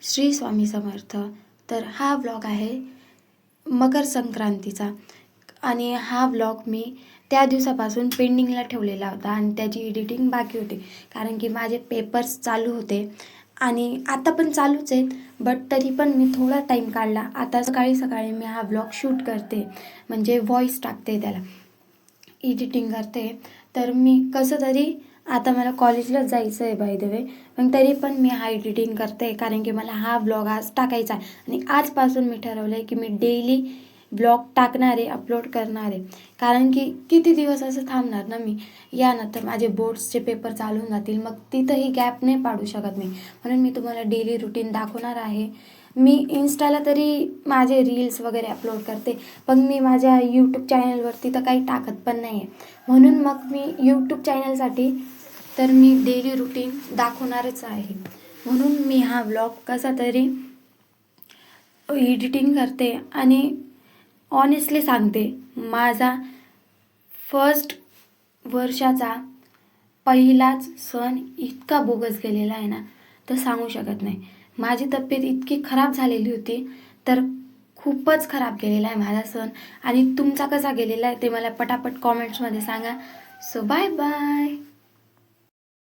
श्री स्वामी समर्थ. तर हा व्लॉग आहे मकर संक्रांतीचा आणि हा व्लॉग मी त्या दिवसापासून पेंडिंगला ठेवलेला होता आणि त्याची एडिटिंग बाकी होती कारण की माझे पेपर्स चालू होते आणि आता पण चालूच आहेत. बट तरी पण मी थोडा टाईम काढला. आता सकाळी मी हा व्लॉग शूट करते, म्हणजे व्हॉईस टाकते, त्याला एडिटिंग करते. तर मी कसं तरी आता मला कॉलेजलाच जायचं आहे बाय द वे, पण तरी पण मी हा एडिटिंग करते कारण की मला हा ब्लॉग आज टाकायचा आहे आणि आजपासून मी ठरवलं आहे की मी डेली ब्लॉग टाकणार आहे, अपलोड करणार आहे. कारण की किती दिवस असं थांबणार ना मी, यानंतर माझे बोर्ड्सचे पेपर चालू होऊन जातील, मग तिथंही गॅप नाही पाडू शकत मी. म्हणून मी तुम्हाला डेली रुटीन दाखवणार आहे. मी इन्स्टाला तरी माझे रील्स वगैरे अपलोड करते, पण मी माझ्या यूट्यूब चॅनलवरती तर काही टाकत पण नाही आहे. म्हणून मग मी यूट्यूब चॅनलसाठी तर मी डेली रुटीन दाखवणारच आहे. म्हणून मी हा व्लॉग कसा तरी एडिटिंग करते आणि ऑनेस्टली सांगते, माझा फर्स्ट वर्षाचा पहिलाच सण इतका बोगस गेलेला आहे ना, तर सांगू शकत नाही. माझी तब्येत इतकी खराब झालेली होती, तर खूपच खराब गेलेला आहे माझा सण. आणि तुमचा कसा गेलेला आहे ते मला पटापट कॉमेंट्समध्ये सांगा. So bye bye.